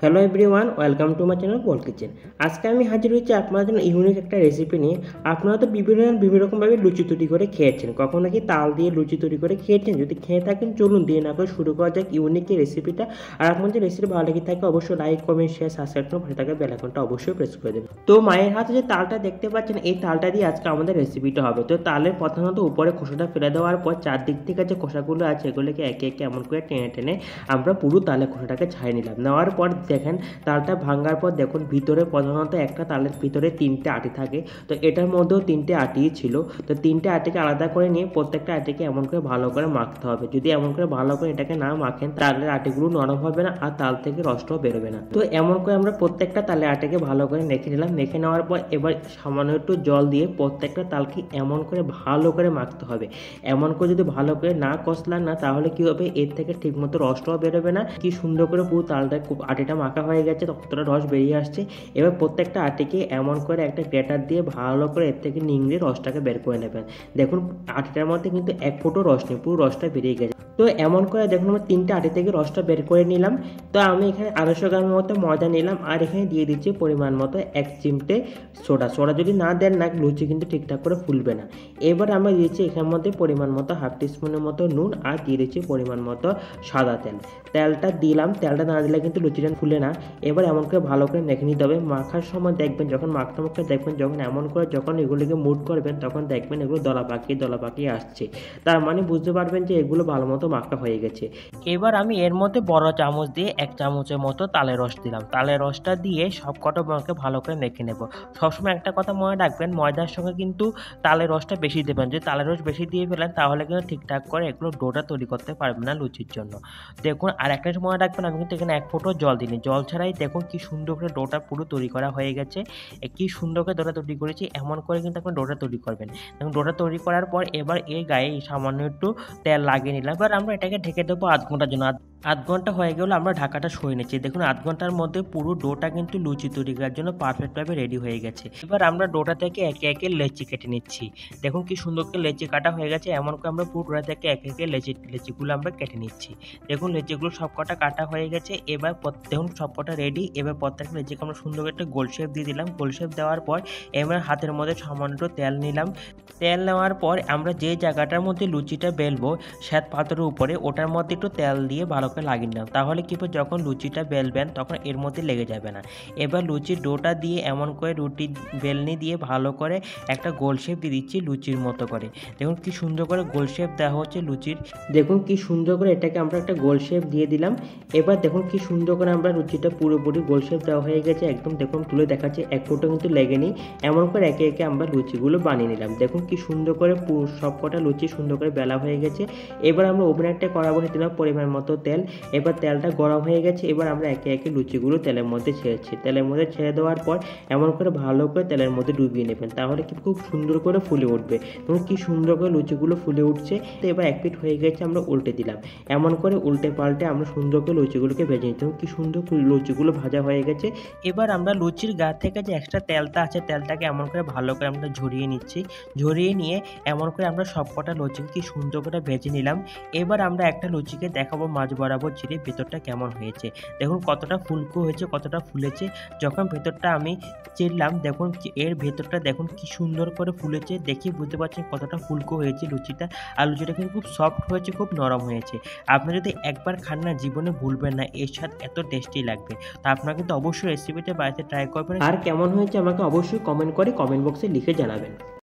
Hello everyone, welcome to my channel পোল kitchen. আজকে আমি হাজির হয়েছি আপনাদের জন্য ইউনিক একটা রেসিপি নিয়ে। আপনারা তো বিভিন্ন রকমভাবে লুচি তৈরি করে খেয়েছেন, কখনো কি তাল দিয়ে লুচি তৈরি করে খেয়েছেন? যদি খেয়ে থাকেন চলুন দিয়ে না করে শুরু করা যাক ইউনিক এই রেসিপিটা। আর আপনার যদি রেসিপি ভালো লেগে থাকে অবশ্যই লাইক কমেন্ট শেয়ার সাবস্ক্রাইব করে পাশে থাকা বেল আইকনটা অবশ্যই প্রেস করে দেবেন। তো মায়ের হাতে যে তালটা দেখতে পাচ্ছেন, এই তালটা দিয়ে আজকে আমাদের রেসিপিটা হবে। তো তালের প্রথমত উপরে খোসাটা ফেলে দেওয়ার পর চারদিক থেকে যে খোসাগুলো আছে এগুলোকে একে একে এমন করে টেনে টেনে আমরা পুরো তালের খোসাটাকে ছাড়িয়ে নিলাম। নেওয়ার পর দেখেন তালটা ভাঙার পর দেখুন ভিতরে প্রধানত একটা তালের ভিতরে তিনটে আটি থাকে। তো এটার মধ্যেও তিনটে আটি ছিল। তো তিনটে আটিকে আলাদা করে নিয়ে প্রত্যেকটা আটিকে এমন করে ভালো করে মাখতে হবে। যদি এমন করে ভালো করে এটাকে না মাখেন তালের আটিগুলো নরম হবে না আর তাল থেকে রসটাও বেরোবে না। তো এমন করে আমরা প্রত্যেকটা তালের আটিকে ভালো করে মেখে নিলাম। মেখে নেওয়ার পর এবার সামান্য একটু জল দিয়ে প্রত্যেকটা তালকে এমন করে ভালো করে মাখতে হবে। এমন করে যদি ভালো করে না কষলান না তাহলে কি হবে, এর থেকে ঠিকমতো রসটাও বেরোবে না। কি সুন্দর করে পুরো তালটা খুব আটিটা মাখা হয়ে গেছে, কতটা রস বেরিয়ে আসছে। এবার প্রত্যেকটা আটিকে এমন করে একটা গ্রেটার দিয়ে ভালো করে এর থেকে নিংড়ে রসটাকে বের করে নেবেন। দেখুন আটিটার মধ্যে কিন্তু এক ফোঁটো রস নেই, পুরো রসটা বেরিয়ে গেছে। তো এমন করে দেখুন আমরা তিনটে আটি থেকে রসটা বের করে নিলাম। তো আমি এখানে 250 গ্রামের মতো ময়দা নিলাম আর এখানে দিয়ে দিচ্ছি পরিমাণ মতো 1 চিমটে সোডা। সোডা যদি না দেন না লুচি কিন্তু ঠিকঠাক করে ফুলবে না। এবার আমরা দিচ্ছি এখানের মধ্যে পরিমাণ মতো হাফ টিস্পুনের মতো নুন আর দিয়ে দিচ্ছি পরিমাণ মতো সাদা তেল। তেলটা দিলাম, তেলটা না দিলে কিন্তু লুচিটা ফুলে না। এবার এমন করে ভালো করে মেখে নিতে হবে। মাখার সময় দেখবেন যখন মাখতে মাখতে দেখবেন যখন এমন করে যখন এগুলিকে মুট করবেন তখন দেখবেন এগুলো দলা পাকিয়ে আসছে। তার মানে বুঝতে পারবেন যে এগুলো ভালো মতো মাখা হয়ে গেছে। এবার আমি এর মধ্যে বড় চামচ দিয়ে 1 চামচের মতো তালের রস দিলাম। তালের রসটা দিয়ে সব কটা মাকে ভালো করে মেখে নেব। সবসময় একটা কথা মনে রাখবেন, ময়দার সঙ্গে কিন্তু তালের রসটা বেশি দেবেন। যদি তালের রস বেশি দিয়ে ফেলেন তাহলে কিন্তু ঠিকঠাক করে এগুলো ডোটা তৈরি করতে পারবেন না লুচির জন্য। দেখুন আর একটা মনে রাখবেন, আমি কিন্তু এখানে 1 ফোঁটাও জল দিইনি। জল ছাড়াই দেখুন কি সুন্দর করে ডোটা পুরো তৈরি করা হয়ে গেছে। কি সুন্দর করে ডোটা তৈরি করেছি, এমন করে কিন্তু আপনি ডোটা তৈরি করবেন। এবং ডোটা তৈরি করার পর এবার এর গায়ে সামান্য একটু তেল লাগিয়ে নিলাম। এবার আমরা এটাকে ঢেকে দেবো 1/2 ঘন্টার জন্য। আধ ঘন্টা হয়ে গেলে আমরা ঢাকাটা সরিয়ে নিচ্ছি। দেখুন 1/2 ঘন্টার মধ্যে পুরো ডোটা কিন্তু লুচি তৈরি করার জন্য পারফেক্টভাবে রেডি হয়ে গেছে। এবার আমরা ডোটা থেকে একে একে লেচি কেটে নিচ্ছি। দেখুন কি সুন্দর করে লেচি কাটা হয়ে গেছে। এমন করে আমরা পুরো ডোটা থেকে একে একে লেচিগুলো আমরা কেটে নিচ্ছি। দেখুন লেচিগুলো সবকটা কাটা হয়ে গেছে। এবার দেখুন সবকটা রেডি। এবার প্রত্যেকটা লেচিকে আমরা সুন্দর একটা গোল শেপ দিয়ে দিলাম। গোল শেপ দেওয়ার পর এবার হাতের মধ্যে সামান্য তেল নিলাম। তেল নেওয়ার পর আমরা যে জায়গাটার মধ্যে লুচিটা বেলবো শ্বেত পাথরের উপরে ওটার মধ্যে একটু তেল দিয়ে ভালো করে লাগিয়ে নিলাম। তাহলে কি হবে, যখন লুচিটা বেলবেন তখন এর মধ্যে লেগে যাবে না। এবার লুচির ডোটা দিয়ে এমন করে রুটি বেলনি দিয়ে ভালো করে একটা গোল শেপ দিয়ে দিচ্ছি লুচির মতো করে। দেখুন কি সুন্দর করে গোল শেপ দেওয়া হচ্ছে লুচির। দেখুন কি সুন্দর করে এটাকে আমরা একটা গোল শেপ দিয়ে দিলাম। এবার দেখুন কি সুন্দর করে আমরা লুচিটা পুরোপুরি গোল শেপ দেওয়া হয়ে গেছে। একদম দেখুন তুলে দেখাচ্ছে এক ফোঁটা কিন্তু লেগেনি। এমন করে একে একে আমরা লুচিগুলো বানিয়ে নিলাম। দেখুন কি সুন্দর করে সবকটা লুচি সুন্দর করে বেলা হয়ে গেছে। এবার আমরা ওভেনে একটা কড়া বসিয়ে দিলাম পরিমাণ মতো তেল। এবার তেলটা গরম হয়ে গেছে। এবার আমরা একে একে লুচিগুলো তেলের মধ্যে ছেড়েছি। তেলের মধ্যে ছেড়ে দেওয়ার পর এমন করে ভালো করে তেলের মধ্যে ডুবিয়ে নেবেন, তাহলে কি খুব সুন্দর করে ফুলে উঠবে। এবং কি সুন্দর করে লুচিগুলো ফুলে উঠছে। তো এবার এক পিঠ হয়ে গেছে, আমরা উল্টে দিলাম। এমন করে উল্টে পাল্টে আমরা সুন্দর করে লুচিগুলোকে ভেজে নিতে। কি সুন্দর লুচিগুলো ভাজা হয়ে গেছে। এবার আমরা লুচির গা থেকে যে এক্সট্রা তেলটা আছে তেলটাকে এমন করে ভালো করে আমরা ঝরিয়ে নিচ্ছি। ঝরিয়ে নিয়ে এমন করে আমরা সবকটা লুচিকে কি সুন্দর করে ভেজে নিলাম। এবার আমরা একটা লুচিকে দেখাবো মাঝ বরাবর চিড়ে ভেতরটা কেমন হয়েছে। দেখুন কতটা ফুলকো হয়েছে, কতটা ফুলেছে। যখন ভেতরটা আমি চিরলাম দেখুন এর ভেতরটা দেখুন কি সুন্দর করে ফুলেছে। দেখে বুঝতে পারছেন কতটা ফুলকো হয়েছে লুচিটা। আর লুচিটা কিন্তু খুব সফট হয়েছে, খুব নরম হয়েছে। আপনি যদি একবার খান না জীবনে ভুলবেন না, এর স্বাদ এত টেস্টি লাগবে। তো আপনারা কিন্তু অবশ্যই রেসিপিটা বাড়িতে ট্রাই করবেন। আর কেমন হয়েছে আমাকে অবশ্যই কমেন্ট বক্সে লিখে জানাবেন।